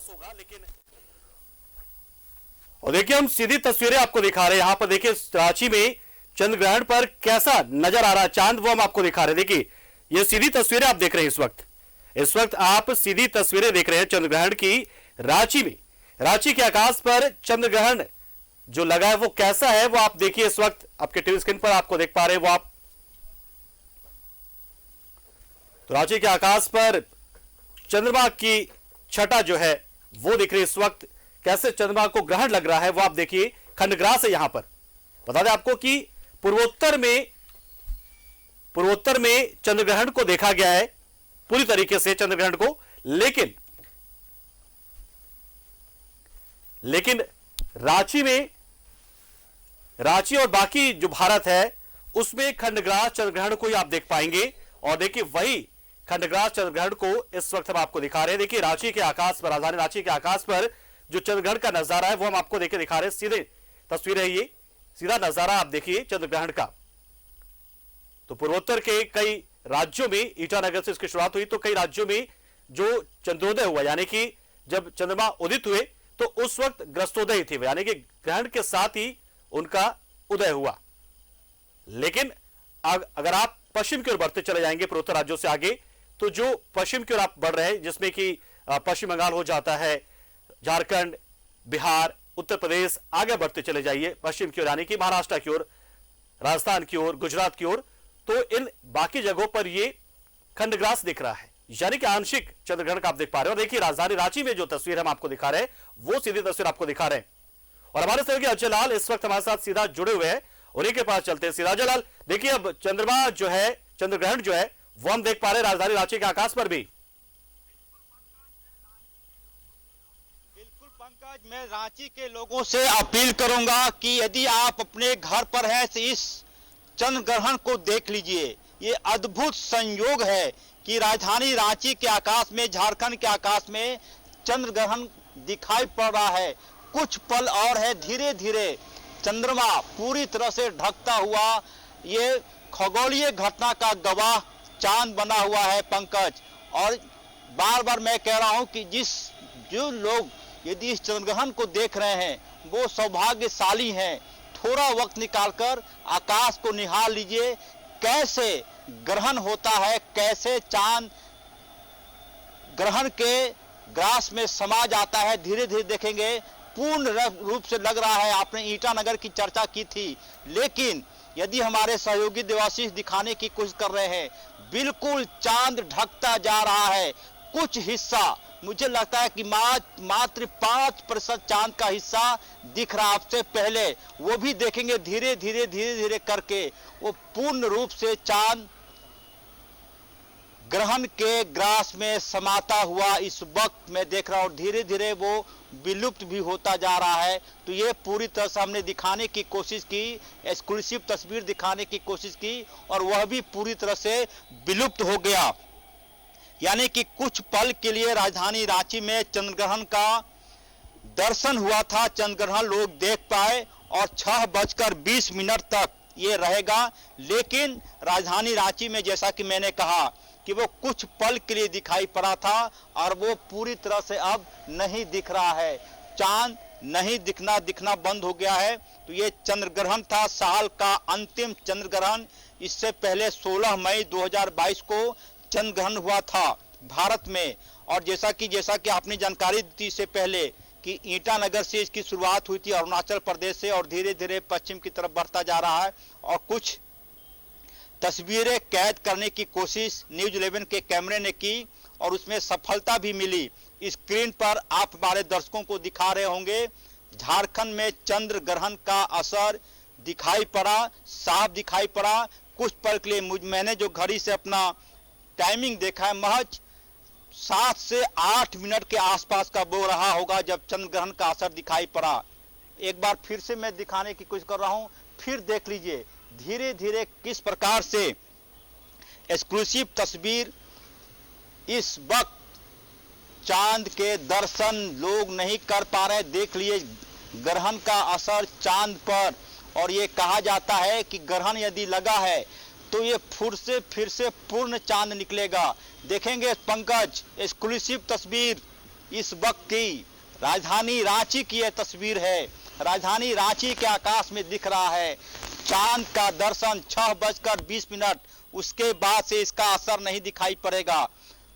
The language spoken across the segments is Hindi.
होगा लेकिन और देखिए हम सीधी तस्वीरें आपको दिखा रहे हैं। यहां पर देखिए रांची में चंद्र ग्रहण पर कैसा नजर आ रहा है चांद, वो हम आपको दिखा रहे हैं। देखिए ये सीधी तस्वीरें आप देख रहे हैं। इस वक्त आप सीधी तस्वीरें देख रहे हैं चंद्र ग्रहण की रांची में। रांची के आकाश पर चंद्र ग्रहण जो लगा है वो कैसा है वो आप देखिए। इस वक्त आपके टीवी स्क्रीन पर आपको देख पा रहे हैं वो आप। तो रांची के आकाश पर चंद्रमा की छटा जो है वो दिख रही है। इस वक्त कैसे चंद्रमा को ग्रहण लग रहा है वो आप देखिए। खंडग्रास है यहां पर। बता दें आपको कि पूर्वोत्तर में चंद्र ग्रहण को देखा गया है पूरी तरीके से चंद्र ग्रहण को, लेकिन रांची और बाकी जो भारत है उसमें खंडग्रास चंद्र ग्रहण को ही आप देख पाएंगे। और देखिए वही खंडग्रास चंद्र ग्रहण को इस वक्त हम आपको दिखा रहे हैं। देखिए रांची के आकाश पर, राजधानी रांची के आकाश पर जो चंद्र ग्रहण का नजारा है वो हम आपको देखिए दिखा रहे हैं। सीधे तस्वीर है ये, सीधा नजारा आप देखिए चंद्र ग्रहण का। तो पूर्वोत्तर के कई राज्यों में ईटानगर से इसकी शुरुआत हुई, तो कई राज्यों में जो चंद्रोदय हुआ यानी कि जब चंद्रमा उदित हुए तो उस वक्त ग्रस्तोदय थी, यानी कि ग्रहण के साथ ही उनका उदय हुआ। लेकिन अगर आप पश्चिम की ओर बढ़ते चले जाएंगे पूर्वोत्तर राज्यों से आगे, तो जो पश्चिम की ओर आप बढ़ रहे हैं जिसमें कि पश्चिम बंगाल हो जाता है, झारखंड, बिहार, उत्तर प्रदेश, आगे बढ़ते चले जाइए पश्चिम की ओर यानी कि महाराष्ट्र की ओर, राजस्थान की ओर, गुजरात की ओर, तो इन बाकी जगहों पर ये खंडग्रास दिख रहा है, यानी कि आंशिक चंद्रग्रहण का आप देख पा रहे हो। देखिए राजधानी रांची में जो तस्वीर हम आपको दिखा रहे हैं वो सीधी तस्वीर आपको दिखा रहे हैं। और हमारे सहयोगी अजय लाल इस वक्त हमारे साथ सीधा जुड़े हुए हैं, उन्हीं के पास चलते हैं सीधा। अजय लाल, देखिए अब चंद्रमा जो है, चंद्रग्रहण जो है वो हम देख पा रहे हैं राजधानी रांची के आकाश पर भी। बिल्कुल पंकज, मैं रांची के लोगों से अपील करूंगा कि यदि आप अपने घर पर हैं तो इस चंद्र ग्रहण को देख लीजिए। ये अद्भुत संयोग है कि राजधानी रांची के आकाश में, झारखंड के आकाश में चंद्र ग्रहण दिखाई पड़ रहा है। कुछ पल और है, धीरे धीरे चंद्रमा पूरी तरह से ढकता हुआ ये खगोलीय घटना का गवाह चांद बना हुआ है पंकज। और बार बार मैं कह रहा हूं कि जो लोग यदि इस चंद्रग्रहण को देख रहे हैं वो सौभाग्यशाली हैं। थोड़ा वक्त निकालकर आकाश को निहार लीजिए, कैसे ग्रहण होता है, कैसे चांद ग्रहण के ग्रास में समा जाता है। धीरे धीरे देखेंगे, पूर्ण रूप से लग रहा है। आपने ईटानगर की चर्चा की थी, लेकिन यदि हमारे सहयोगी देवाशीष दिखाने की कोशिश कर रहे हैं, बिल्कुल चांद ढकता जा रहा है। कुछ हिस्सा, मुझे लगता है कि मात्र 5% चांद का हिस्सा दिख रहा आपसे पहले, वो भी देखेंगे धीरे धीरे करके वो पूर्ण रूप से चांद ग्रहण के ग्रास में समाता हुआ इस वक्त मैं देख रहा हूं। धीरे धीरे वो विलुप्त भी होता जा रहा है। तो ये पूरी तरह से हमने दिखाने की कोशिश की, एक्सक्लूसिव तस्वीर दिखाने की कोशिश की, और वह भी पूरी तरह से विलुप्त हो गया। यानी कि कुछ पल के लिए राजधानी रांची में चंद्रग्रहण का दर्शन हुआ था, चंद्रग्रहण लोग देख पाए, और 6:20 तक ये रहेगा। लेकिन राजधानी रांची में जैसा कि मैंने कहा कि वो कुछ पल के लिए दिखाई पड़ा था और वो पूरी तरह से अब नहीं दिख रहा है। चांद नहीं दिखना बंद हो गया है। तो ये चंद्र ग्रहण था, साल का अंतिम चंद्र ग्रहण। इससे पहले 16 मई 2022 को चंद्र ग्रहण हुआ था भारत में। और जैसा कि आपने जानकारी दी थी इससे पहले कि ईटानगर से इसकी शुरुआत हुई थी, अरुणाचल प्रदेश से, और धीरे धीरे पश्चिम की तरफ बढ़ता जा रहा है। और कुछ तस्वीरें कैद करने की कोशिश न्यूज़ 11 के कैमरे ने की और उसमें सफलता भी मिली। स्क्रीन पर आप हमारे दर्शकों को दिखा रहे होंगे, झारखंड में चंद्र ग्रहण का असर दिखाई पड़ा, साफ दिखाई पड़ा। कुछ पल के लिए मैंने जो घड़ी से अपना टाइमिंग देखा है, महज 7 से 8 मिनट के आसपास का वो रहा होगा जब चंद्र ग्रहण का असर दिखाई पड़ा। एक बार फिर से मैं दिखाने की कोशिश कर रहा हूं, फिर देख लीजिए धीरे धीरे किस प्रकार से एक्सक्लूसिव तस्वीर। इस वक्त चांद के दर्शन लोग नहीं कर पा रहे, देख लिए ग्रहण का असर चांद पर। और ये कहा जाता है कि ग्रहण यदि लगा है तो ये फिर से पूर्ण चांद निकलेगा। देखेंगे पंकज, एक्सक्लूसिव तस्वीर इस वक्त की राजधानी रांची की यह तस्वीर है। राजधानी रांची के आकाश में दिख रहा है चांद का दर्शन 6:20। उसके बाद से इसका असर नहीं दिखाई पड़ेगा।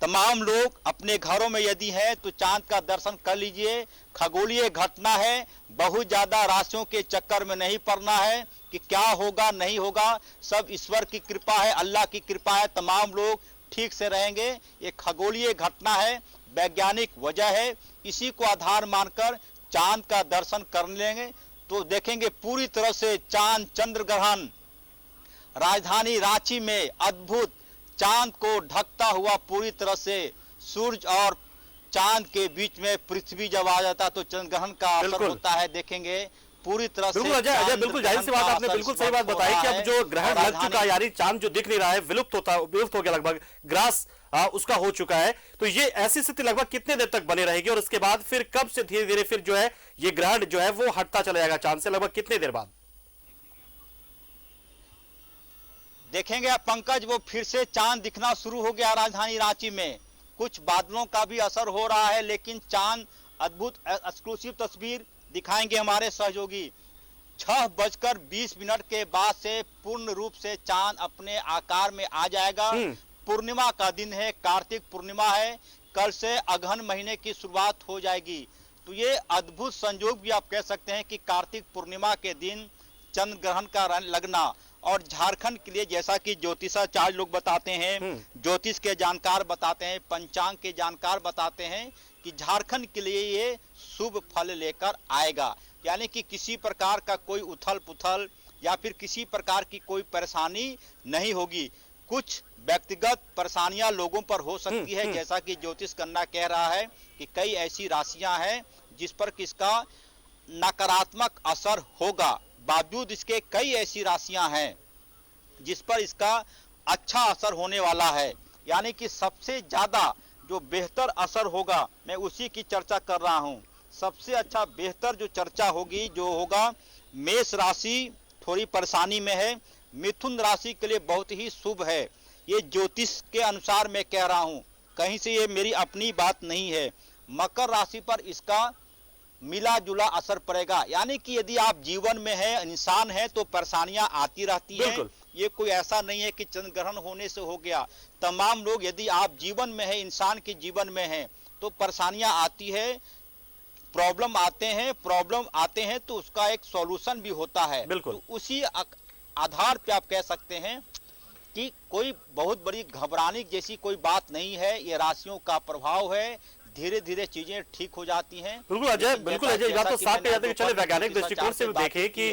तमाम लोग अपने घरों में यदि हैं तो चांद का दर्शन कर लीजिए। खगोलीय घटना है, बहुत ज्यादा राशियों के चक्कर में नहीं पड़ना है कि क्या होगा नहीं होगा। सब ईश्वर की कृपा है, अल्लाह की कृपा है, तमाम लोग ठीक से रहेंगे। ये खगोलीय घटना है, वैज्ञानिक वजह है, इसी को आधार मानकर चांद का दर्शन कर लेंगे तो देखेंगे पूरी तरह से चांद चंद्र ग्रहण राजधानी रांची में अद्भुत चांद को ढकता हुआ पूरी तरह से सूरज और चांद के बीच में पृथ्वी जब आ जाता तो चंद्र ग्रहण का असर होता है। देखेंगे पूरी तरह से अजय बिल्कुल जाहिर सी बात, आपने बिल्कुल सही बात बताई कि अब जो ग्रहण लग चुका है, यानी चांद जो दिख नहीं रहा है, विलुप्त हो गया, लगभग ग्रास उसका हो चुका है। तो ये ऐसी स्थिति लगभग कितने देर तक बने रहेगी और इसके बाद फिर कब से धीरे धीरे फिर जो है ये ग्रहण जो है वो हटता चला जाएगा चांद से, लगभग कितने देर बाद देखेंगे आप पंकज? वो फिर से चांद दिखना शुरू हो गया राजधानी रांची में। कुछ बादलों का भी असर हो रहा है लेकिन चांद अद्भुत एक्सक्लूसिव तस्वीर दिखाएंगे हमारे सहयोगी। 6:20 के बाद से पूर्ण रूप से चांद अपने आकार में आ जाएगा। पूर्णिमा का दिन है, कार्तिक पूर्णिमा है, कल से अगहन महीने की शुरुआत हो जाएगी। तो ये अद्भुत संयोग भी आप कह सकते हैं कि कार्तिक पूर्णिमा के दिन चंद्र ग्रहण का लगना। और झारखंड के लिए जैसा कि ज्योतिषाचार्य लोग बताते हैं, ज्योतिष के जानकार बताते हैं, पंचांग के जानकार बताते हैं कि झारखंड के लिए ये शुभ फल लेकर आएगा। यानी कि किसी प्रकार का कोई उथल पुथल या फिर किसी प्रकार की कोई परेशानी नहीं होगी। कुछ व्यक्तिगत परेशानियां लोगों पर हो सकती है, जैसा कि ज्योतिष कन्ना कह रहा है कि कई ऐसी राशियां हैं जिस पर किसका नकारात्मक असर होगा। बावजूद इसके कई ऐसी राशियां हैं जिस पर इसका अच्छा असर होने वाला है। यानी कि सबसे ज्यादा जो बेहतर असर होगा मैं उसी की चर्चा कर रहा हूं। सबसे अच्छा बेहतर जो चर्चा होगी जो होगा, मेष राशि थोड़ी परेशानी में है, मिथुन राशि के लिए बहुत ही शुभ है। ये ज्योतिष के अनुसार मैं कह रहा हूं, कहीं से ये मेरी अपनी बात नहीं है। मकर राशि पर इसका मिला जुला असर पड़ेगा। यानी कि यदि आप जीवन में है, इंसान है, तो परेशानियां आती रहती हैं। ये कोई ऐसा नहीं है कि चंद्र ग्रहण होने से हो गया। तमाम लोग यदि आप जीवन में है, इंसान के जीवन में है, तो परेशानियां आती है, प्रॉब्लम आते हैं तो उसका एक सॉल्यूशन भी होता है। तो उसी आधार पे आप कह सकते हैं कि कोई बहुत बड़ी घबराने जैसी कोई बात नहीं है। ये राशियों का प्रभाव है, धीरे धीरे चीजें ठीक हो जाती हैं। बिल्कुल अजय, ये बात तो साफ कह जाती है कि चले वैज्ञानिक दृष्टिकोण से देखें कि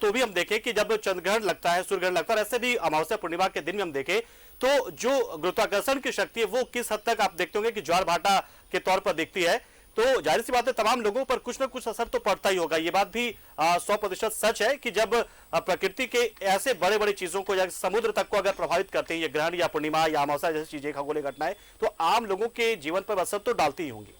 तो भी हम देखें कि जब चंद्र ग्रहण लगता है, सूर्य ग्रहण लगता है, ऐसे भी अमावस्या पूर्णिमा के दिन में हम देखें तो जो गुरुत्वाकर्षण की शक्ति है वो किस हद तक आप देखते होंगे कि ज्वार भाटा के तौर पर दिखती है। तो जाहिर सी बात है तमाम लोगों पर कुछ ना कुछ असर तो पड़ता ही होगा। ये बात भी 100% सच है कि जब प्रकृति के ऐसे बड़े बड़े चीजों को या समुद्र तक को अगर प्रभावित करते हैं ये ग्रहण या पूर्णिमा या अमावस्या जैसी चीजें, खगोलीय घटनाएं, तो आम लोगों के जीवन पर असर तो डालती ही होंगी।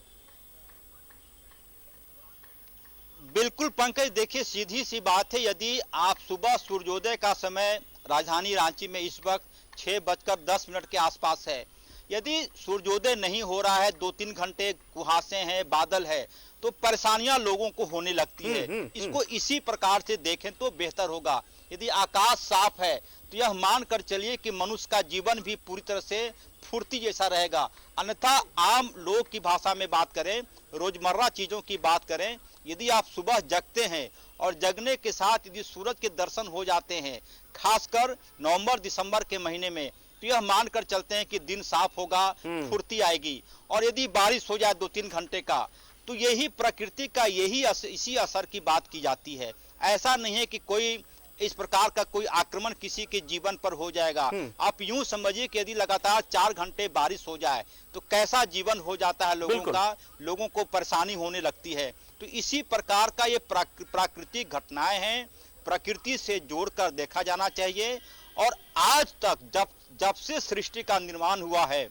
बिल्कुल पंकज, देखिए सीधी सी बात है, यदि आप सुबह सूर्योदय का समय राजधानी रांची में इस वक्त 6:10 के आसपास है, यदि सूर्योदय नहीं हो रहा है, 2-3 घंटे कुहासे हैं, बादल है, तो परेशानियां लोगों को होने लगती है। इसको इसी प्रकार से देखें तो बेहतर होगा। यदि आकाश साफ है तो यह मान कर चलिए कि मनुष्य का जीवन भी पूरी तरह से फुर्ती जैसा रहेगा। अन्यथा आम लोग की भाषा में बात करें, रोजमर्रा चीजों की बात करें, यदि आप सुबह जगते हैं और जगने के साथ यदि सूरज के दर्शन हो जाते हैं, खासकर नवंबर दिसंबर के महीने में, तो यह मानकर चलते हैं कि दिन साफ होगा, फुर्ती आएगी। और यदि बारिश हो जाए 2-3 घंटे का, तो यही प्रकृति का इसी असर की बात की जाती है। ऐसा नहीं है कि कोई इस प्रकार का कोई आक्रमण किसी के जीवन पर हो जाएगा। आप यूं समझिए कि यदि लगातार 4 घंटे बारिश हो जाए तो कैसा जीवन हो जाता है लोगों का, लोगों को परेशानी होने लगती है। तो इसी प्रकार का ये प्राकृतिक घटनाएं हैं, प्रकृति से जोड़कर देखा जाना चाहिए। और आज तक जब से सृष्टि का निर्माण हुआ है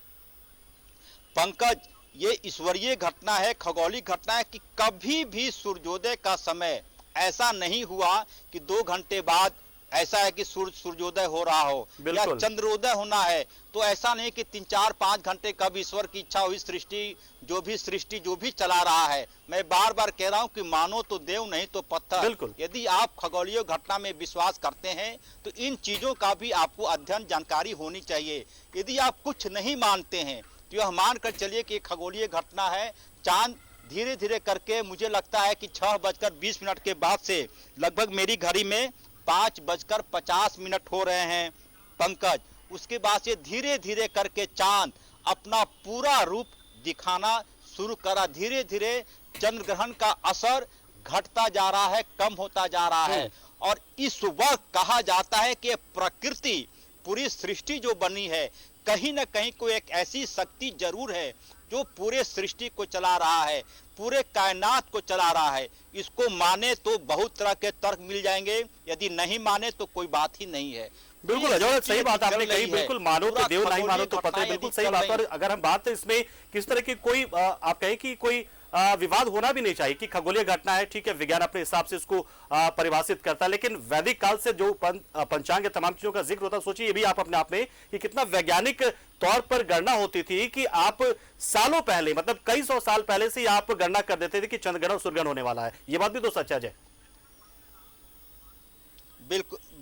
पंकज, ये ईश्वरीय घटना है, खगोलीय घटना है कि कभी भी सूर्योदय का समय ऐसा नहीं हुआ कि 2 घंटे बाद ऐसा है कि सूर्योदय हो रहा हो या बिल्कुल। चंद्रोदय होना है, तो ऐसा नहीं कि 3-4-5 घंटे कब ईश्वर की इच्छा हुई सृष्टि जो भी चला रहा है। मैं बार बार कह रहा हूं कि मानो तो देव नहीं तो पत्थर। बिल्कुल। यदि आप खगोलीय घटना में विश्वास करते हैं तो इन चीजों का भी आपको अध्ययन जानकारी होनी चाहिए। यदि आप कुछ नहीं मानते हैं तो यह मानकर चलिए कि खगोलीय घटना है। चांद धीरे धीरे करके मुझे लगता है कि 6:20 के बाद से लगभग मेरी घड़ी में 5:50 हो रहे हैं पंकज, उसके बाद से धीरे धीरे करके चांद अपना पूरा रूप दिखाना शुरू करा। धीरे धीरे चंद्र ग्रहण का असर घटता जा रहा है, कम होता जा रहा है। और इस वक्त कहा जाता है कि प्रकृति, पूरी सृष्टि जो बनी है, कहीं ना कहीं कोई एक ऐसी शक्ति जरूर है जो पूरे सृष्टि को चला रहा है, पूरे कायनात को चला रहा है। इसको माने तो बहुत तरह के तर्क मिल जाएंगे, यदि नहीं माने तो कोई बात ही नहीं है। बिल्कुल अजय, सही बात आपने कही। बिल्कुल मानो तो देव, नहीं मानो तो पत्थर, बिल्कुल सही बात। और अगर हम बात इसमें किस तरह की कोई आप कहें कि कोई विवाद होना भी नहीं चाहिए कि खगोलीय घटना है, ठीक है, विज्ञान अपने हिसाब से इसको परिभाषित करता है, लेकिन वैदिक काल से जो पंचांग तमाम चीजों का जिक्र होता है, सोचिए ये भी आप अपने आप में कि कितना वैज्ञानिक तौर पर गणना होती थी कि आप सालों पहले, मतलब कई सौ साल पहले से आप गणना कर देते थे कि चंद्रग्रहण सूर्यग्रहण होने वाला है। ये बात भी तो सच है।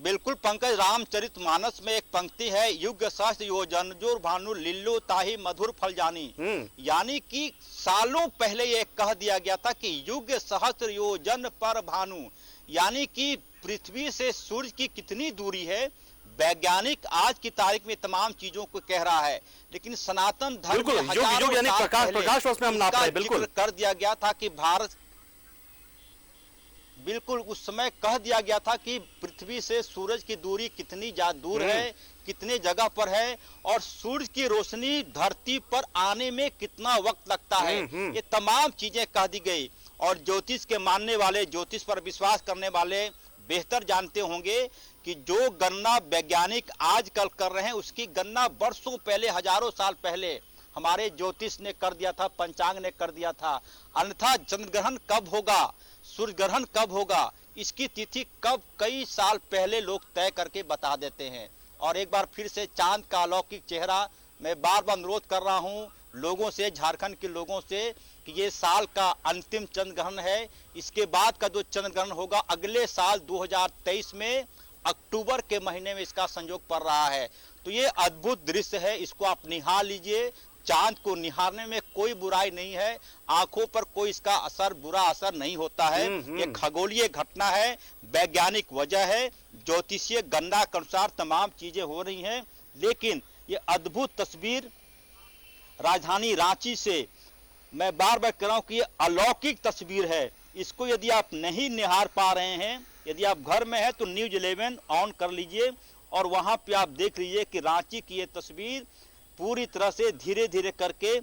बिल्कुल पंकज, रामचरितमानस में एक पंक्ति है, युग सहस्त्र योजन जोर भानु लिल्लो ताही मधुर फल जानी। यानी कि सालों पहले ये कह दिया गया था कि युग सहस्त्र योजन पर भानु, यानी कि पृथ्वी से सूर्य की कितनी दूरी है। वैज्ञानिक आज की तारीख में तमाम चीजों को कह रहा है, लेकिन सनातन धर्म में हजारों साल पहले जिक्र कर दिया गया था कि भारत, बिल्कुल उस समय कह दिया गया था कि पृथ्वी से सूरज की दूरी कितनी दूर है, कितने जगह पर है, और सूरज की रोशनी धरती पर आने में कितना वक्त लगता है। ये तमाम चीजें कह दी गई। और ज्योतिष के मानने वाले, ज्योतिष पर विश्वास करने वाले बेहतर जानते होंगे कि जो गणना वैज्ञानिक आजकल कर रहे हैं, उसकी गणना वर्षों पहले, हजारों साल पहले हमारे ज्योतिष ने कर दिया था, पंचांग ने कर दिया था। अन्यथा चंद्र ग्रहण कब होगा, सूर्य ग्रहण कब होगा, इसकी तिथि कब कई साल पहले लोग तय करके बता देते हैं। और एक बार फिर से चांद का अलौकिक चेहरा, मैं बार बार अनुरोध कर रहा हूं लोगों से, झारखंड के लोगों से, कि ये साल का अंतिम चंद्र ग्रहण है। इसके बाद का जो चंद्र ग्रहण होगा अगले साल 2023 में अक्टूबर के महीने में इसका संयोग पड़ रहा है। तो ये अद्भुत दृश्य है, इसको आप निहार लीजिए। चांद को निहारने में कोई बुराई नहीं है, आंखों पर कोई इसका बुरा असर नहीं होता है। ये खगोलीय घटना है, वैज्ञानिक वजह है, ज्योतिषीय गणना के अनुसार तमाम चीजें हो रही हैं। लेकिन ये अद्भुत तस्वीर राजधानी रांची से, मैं बार बार कह रहा हूं कि ये अलौकिक तस्वीर है। इसको यदि आप नहीं निहार पा रहे हैं, यदि आप घर में हैं तो न्यूज 11 ऑन कर लीजिए और वहां पे आप देख लीजिए कि रांची की ये तस्वीर पूरी तरह से धीरे धीरे करके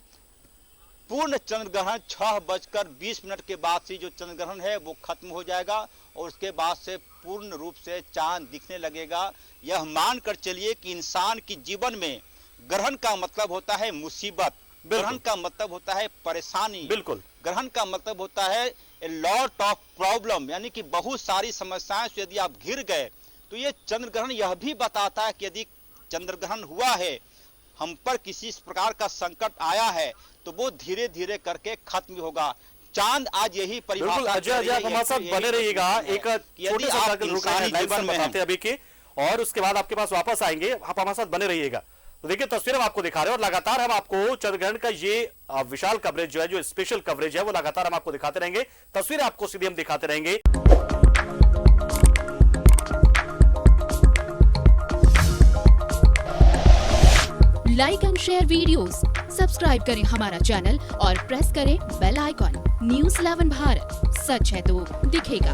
पूर्ण चंद्र ग्रहण 6:20 के बाद से जो चंद्र ग्रहण है वो खत्म हो जाएगा और उसके बाद से पूर्ण रूप से चांद दिखने लगेगा। यह मानकर चलिए कि इंसान की जीवन में ग्रहण का मतलब होता है मुसीबत, ग्रहण का मतलब होता है परेशानी, बिल्कुल ग्रहण का मतलब होता है ए लॉट ऑफ प्रॉब्लम, यानी कि बहुत सारी समस्याएं से यदि आप घिर गए तो ये चंद्र ग्रहण यह भी बताता है कि यदि चंद्र ग्रहण हुआ है, हम पर किसी प्रकार का संकट आया है, तो वो धीरे धीरे करके खत्म होगा। चांद आज यही परिभाषा अजय आप हमारे साथ बने रहिएगा। एक छोटे सा बताते अभी के, और उसके बाद आपके पास वापस आएंगे, आप हमारे साथ बने रहिएगा। तो देखिए तस्वीर हम आपको दिखा रहे हैं और लगातार हम आपको चंद्रग्रहण का ये विशाल कवरेज जो है, जो स्पेशल कवरेज है, वो लगातार हम आपको दिखाते रहेंगे। तस्वीर आपको सीधे हम दिखाते रहेंगे। Like and share videos, subscribe करें हमारा चैनल और प्रेस करें बेल आइकॉन। न्यूज़ 11 भारत, सच है तो दिखेगा।